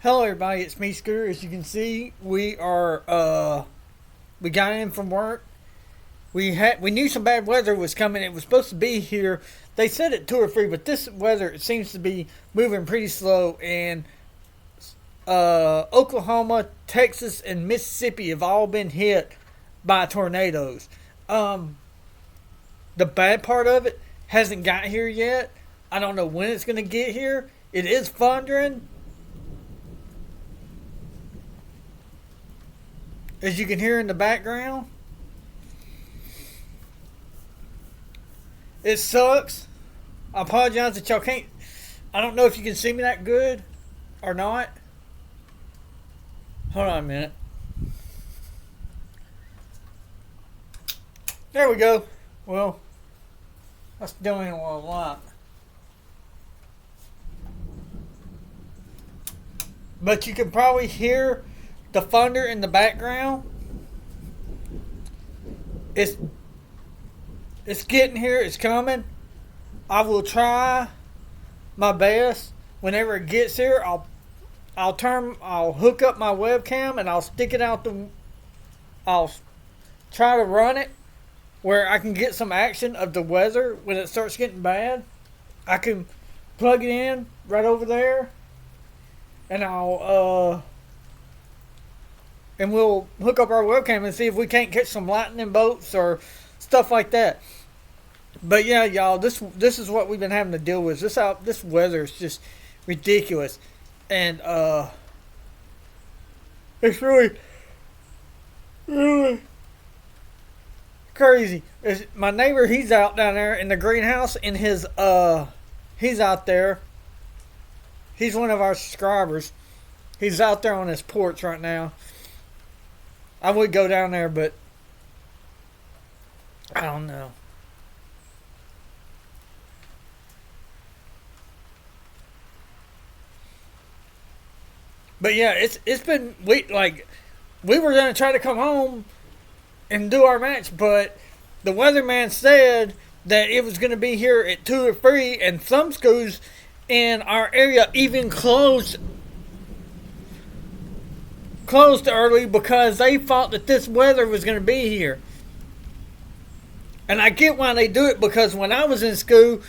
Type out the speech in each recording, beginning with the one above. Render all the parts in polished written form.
Hello everybody, it's me Scooter. As you can see, we got in from work. We knew some bad weather was coming. It was supposed to be here. They said it 2 or 3, but this weather it seems to be moving pretty slow. And Oklahoma, Texas, and Mississippi have all been hit by tornadoes. The bad part of it hasn't got here yet. I don't know when it's going to get here. It is thundering. As you can hear in the background, it sucks. I apologize that y'all can't. I don't know if you can see me that good or not. Hold on a minute. There we go. Well, that's doing a lot. But you can probably hear the thunder in the background. It's getting here. It's coming. I will try my best. Whenever it gets here, I'll hook up my webcam and I'll stick it out the. I'll try to run it where I can get some action of the weather when it starts getting bad. I can plug it in right over there, and we'll hook up our webcam and see if we can't catch some lightning bolts or stuff like that. But yeah, y'all, this is what we've been having to deal with. This weather is just ridiculous, and it's really crazy. My neighbor, he's out down there in the greenhouse in his he's out there. He's one of our subscribers. He's out there on his porch right now. I would go down there, but I don't know. But yeah, it's been we were gonna try to come home and do our match, but the weatherman said that it was gonna be here at 2 or 3, and some schools in our area even closed early because they thought that this weather was going to be here. And I get why they do it, because when I was in school,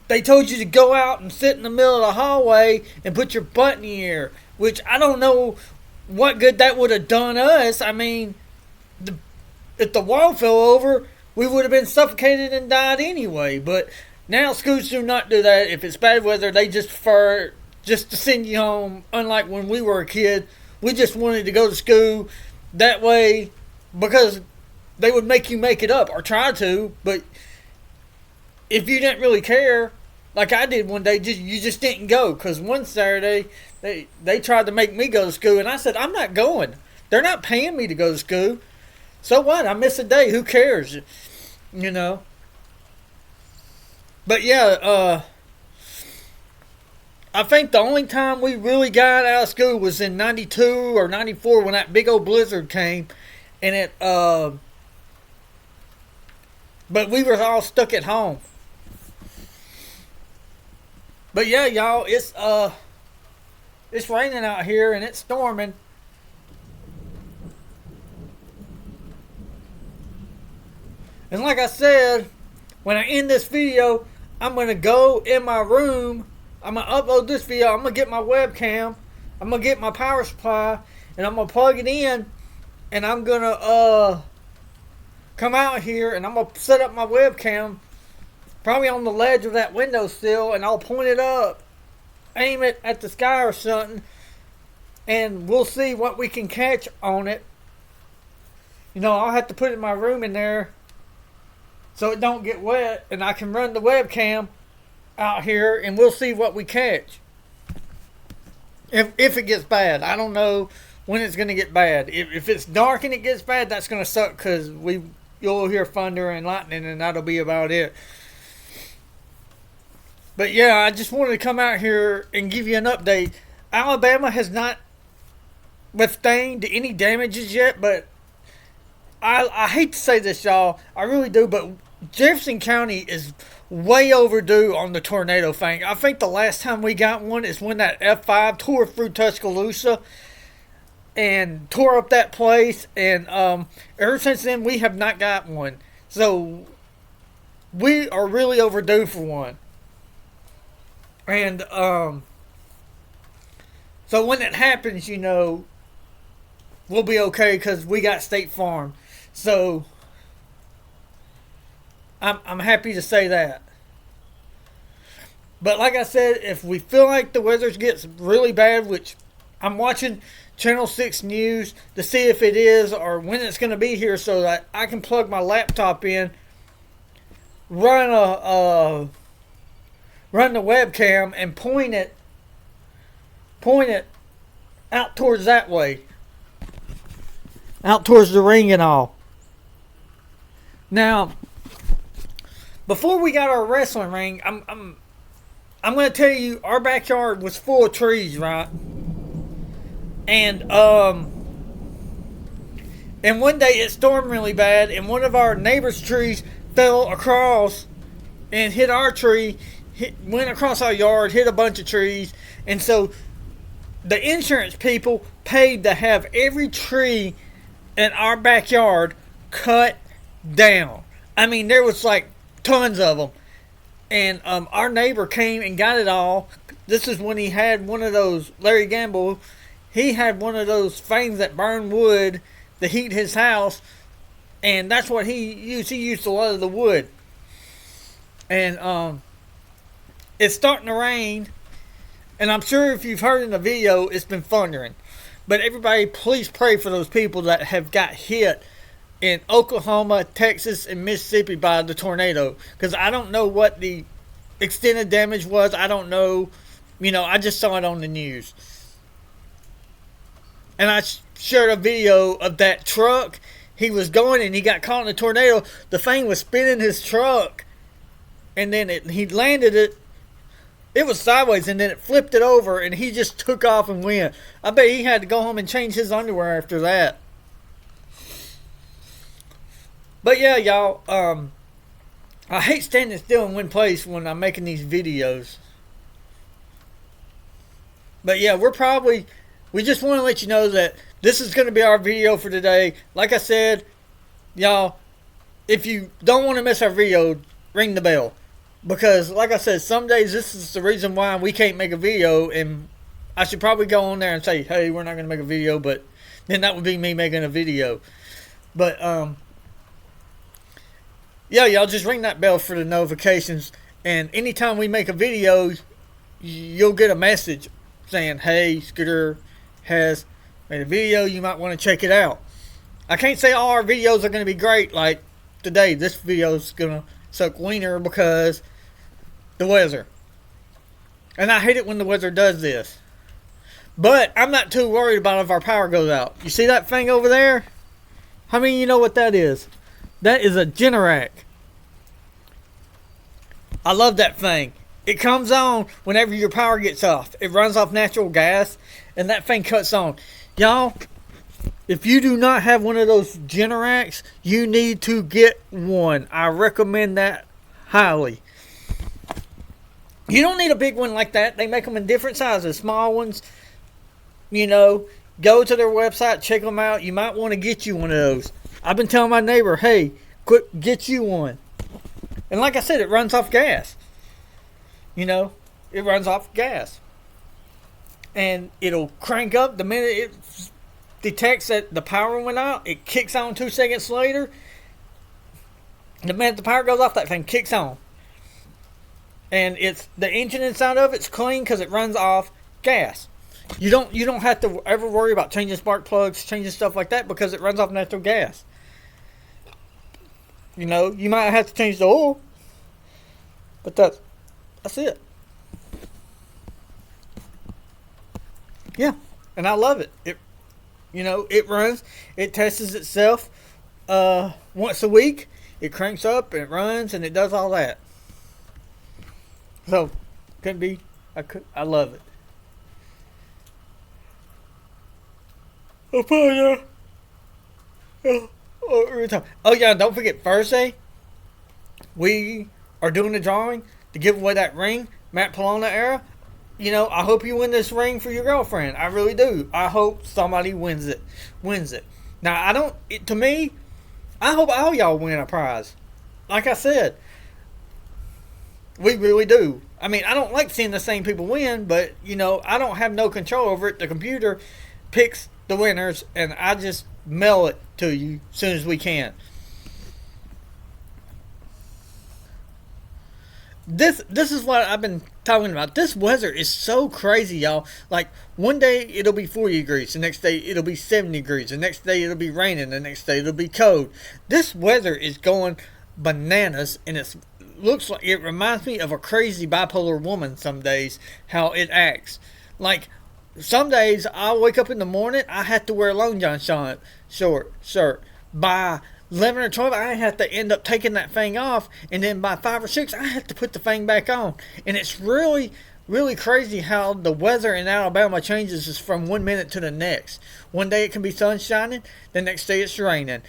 they told you to go out and sit in the middle of the hallway and put your butt in the air, which I don't know what good that would have done us. I mean, if the wall fell over, we would have been suffocated and died anyway. But now schools do not do that. If it's bad weather, they just prefer just to send you home. Unlike when we were a kid, we just wanted to go to school that way because they would make you make it up or try to. But if you didn't really care, like I did one day, you just didn't go. Because one Saturday, they tried to make me go to school, and I said, I'm not going. They're not paying me to go to school. So what? I miss a day. Who cares? You know. But yeah, I think the only time we really got out of school was in 92 or 94 when that big old blizzard came. And but we were all stuck at home. But yeah, y'all, it's raining out here and it's storming. And like I said, when I end this video, I'm going to go in my room. I'm going to upload this video. I'm going to get my webcam. I'm going to get my power supply. And I'm going to plug it in. And I'm going to come out here. And I'm going to set up my webcam. Probably on the ledge of that windowsill. And I'll point it up. Aim it at the sky or something. And we'll see what we can catch on it. You know, I'll have to put it in my room in there, so it don't get wet, and I can run the webcam out here, and we'll see what we catch. If it gets bad. I don't know when it's going to get bad. If it's dark and it gets bad, that's going to suck, because you'll hear thunder and lightning, and that'll be about it. But yeah, I just wanted to come out here and give you an update. Alabama has not withstained any damages yet, but I hate to say this, y'all. I really do, but Jefferson County is way overdue on the tornado thing. I think the last time we got one is when that F5 tore through Tuscaloosa and tore up that place. And ever since then, we have not got one. So we are really overdue for one. And so when it happens, we'll be okay because we got State Farm. So I'm happy to say that. But like I said, if we feel like the weather gets really bad, which I'm watching Channel 6 News to see if it is or when it's going to be here so that I can plug my laptop in, run the webcam and point it out towards that way. Out towards the ring and all. Now, before we got our wrestling ring, I'm going to tell you our backyard was full of trees, right? And one day it stormed really bad, and one of our neighbor's trees fell across and hit our tree, went across our yard, hit a bunch of trees, and so the insurance people paid to have every tree in our backyard cut down. I mean, there was like tons of them. And our neighbor came and got it all. This is when he had one of those, Larry Gamble, he had one of those things that burn wood to heat his house. And that's what he used. He used a lot of the wood. And it's starting to rain. And I'm sure if you've heard in the video, it's been thundering. But everybody, please pray for those people that have got hit in Oklahoma, Texas, and Mississippi by the tornado. Because I don't know what the extent of damage was. I don't know. I just saw it on the news. And I shared a video of that truck. He was going and he got caught in a tornado. The thing was spinning his truck. And then he landed it. It was sideways and then it flipped it over and he just took off and went. I bet he had to go home and change his underwear after that. But yeah, y'all, I hate standing still in one place when I'm making these videos. But yeah, we just want to let you know that this is going to be our video for today. Like I said, y'all, if you don't want to miss our video, ring the bell. Because, like I said, some days this is the reason why we can't make a video. And I should probably go on there and say, hey, we're not going to make a video. But then that would be me making a video. But, yeah, y'all just ring that bell for the notifications. And anytime we make a video, you'll get a message saying, hey, Scooter has made a video. You might want to check it out. I can't say all our videos are going to be great. Like today, this video is going to suck wiener because the weather. And I hate it when the weather does this. But I'm not too worried about if our power goes out. You see that thing over there? How many of you know what that is? That is a Generac. I love that thing. It comes on whenever your power gets off. It runs off natural gas, and that thing cuts on. Y'all, if you do not have one of those Generacs, you need to get one. I recommend that highly. You don't need a big one like that. They make them in different sizes. Small ones, go to their website, check them out. You might want to get you one of those. I've been telling my neighbor, hey, get you one. And like I said, it runs off gas. It runs off gas. And it'll crank up the minute it detects that the power went out. It kicks on 2 seconds later. The minute the power goes off, that thing kicks on. And it's the engine inside of it's clean because it runs off gas. You don't have to ever worry about changing spark plugs, changing stuff like that because it runs off natural gas. You might have to change the oil, but that's it. Yeah, and I love it. It runs. It tests itself once a week. It cranks up and it runs and it does all that. So, I love it. Oh yeah, don't forget Thursday. we are doing the drawing to give away that ring, Matt Polona era. I hope you win this ring for your girlfriend. I really do. I hope somebody wins it. Now, to me, I hope all y'all win a prize. Like I said, we really do. I mean, I don't like seeing the same people win, but, I don't have no control over it. The computer picks the winners, and I just mail it to you as soon as we can. This is what I've been talking about. This weather is so crazy, y'all. Like, one day it'll be 40 degrees, the next day it'll be 70 degrees, the next day it'll be raining, the next day it'll be cold. This weather is going bananas, and it reminds me of a crazy bipolar woman some days, how it acts. Like, some days I'll wake up in the morning, I have to wear a long john short shirt. By 11 or 12, I have to end up taking that thing off, and then by 5 or 6, I have to put the thing back on. And it's really, really crazy how the weather in Alabama changes just from one minute to the next. One day it can be sun shining, the next day it's raining.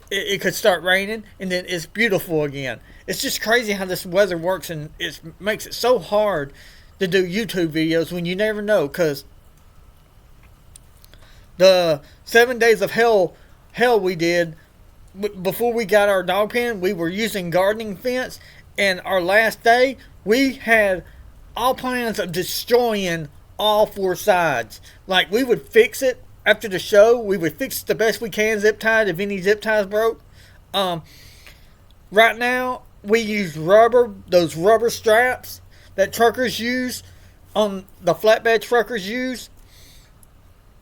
It could start raining, and then it's beautiful again. It's just crazy how this weather works, and it makes it so hard to do YouTube videos when you never know, because the 7 days of hell we did before we got our dog pen, we were using gardening fence, and our last day we had all plans of destroying all 4 sides. Like, we would fix it after the show, we would fix it the best we can, zip tied if any zip ties broke. Right now we use those rubber straps that truckers use, the flatbed truckers use,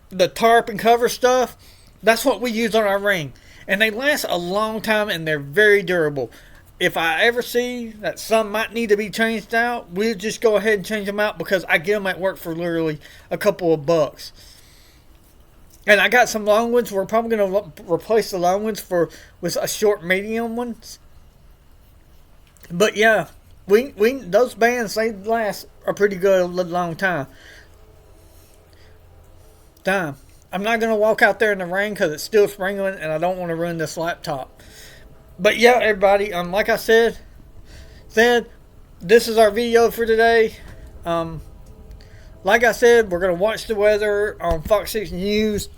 the tarp and cover stuff. That's what we use on our ring. And they last a long time, and they're very durable. If I ever see that some might need to be changed out, we'll just go ahead and change them out, because I get them at work for literally a couple of bucks. And I got some long ones. We're probably going to replace the long ones with a short medium ones. But yeah, we those bands, they last a pretty good long time. I'm not going to walk out there in the rain because it's still sprinkling, and I don't want to ruin this laptop. But yeah, everybody, like I said, this is our video for today. Like I said, we're going to watch the weather on Fox 6 News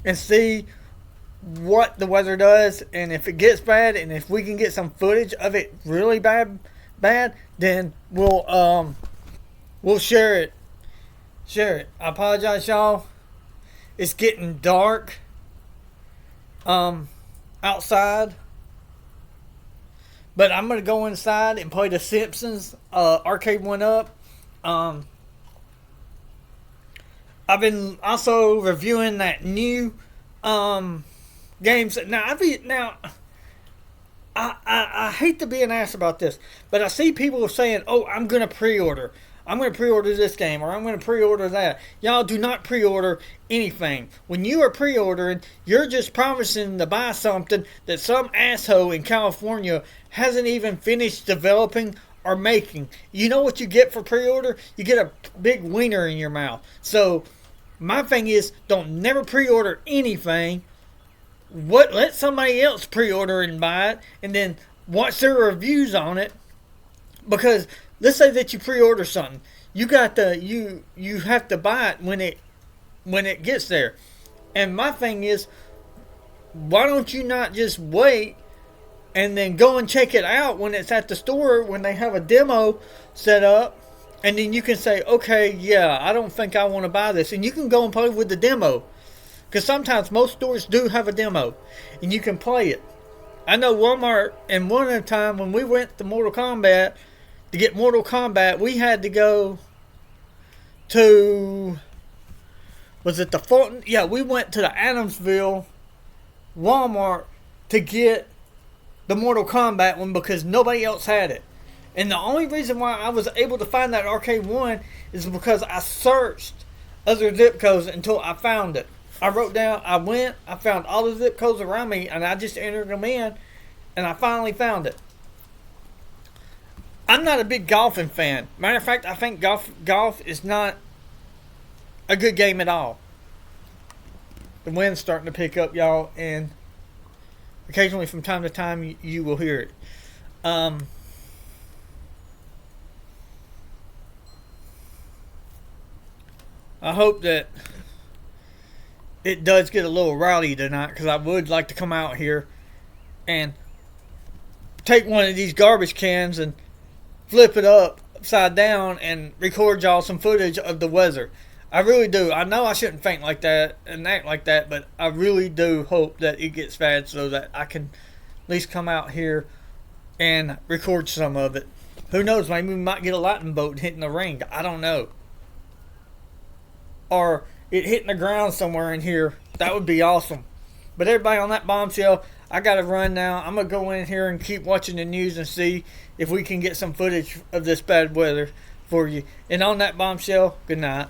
and see what the weather does, and if it gets bad, and if we can get some footage of it really bad, then we'll share it. I apologize, y'all. It's getting dark outside, but I'm gonna go inside and play the Simpsons arcade one up. I've been also reviewing that new games. I hate to be an ass about this, but I see people saying, "Oh, I'm gonna pre-order this game, or I'm going to pre-order that." Y'all do not pre-order anything. When you are pre-ordering, you're just promising to buy something that some asshole in California hasn't even finished developing or making. You know what you get for pre-order? You get a big wiener in your mouth. So my thing is, don't never pre-order anything. Let somebody else pre-order and buy it, and then watch their reviews on it. Because let's say that you pre-order something, you have to buy it when it gets there. And my thing is, why don't you not just wait and then go and check it out when it's at the store, when they have a demo set up, and then you can say, okay, yeah, I don't think I want to buy this, and you can go and play with the demo, because sometimes most stores do have a demo and you can play it. I know Walmart, and one at a time when we went to Mortal Kombat, to get Mortal Kombat, we had to go to, was it the Fulton? Yeah, we went to the Adamsville Walmart to get the Mortal Kombat one, because nobody else had it. And the only reason why I was able to find that arcade one is because I searched other zip codes until I found it. I found all the zip codes around me, and I just entered them in, and I finally found it. I'm not a big golfing fan. Matter of fact, I think golf is not a good game at all. The wind's starting to pick up, y'all, and occasionally from time to time you will hear it. Um, I hope that it does get a little rowdy tonight because I would like to come out here and take one of these garbage cans and flip it upside down and record y'all some footage of the weather. I really do. I know I shouldn't think like that and act like that, but I really do hope that it gets bad so that I can at least come out here and record some of it. Who knows? Maybe we might get a lightning bolt hitting the ring. I don't know. Or it hitting the ground somewhere in here. That would be awesome. But everybody, on that bombshell, I gotta run now. I'm gonna go in here and keep watching the news and see if we can get some footage of this bad weather for you. And on that bombshell, good night.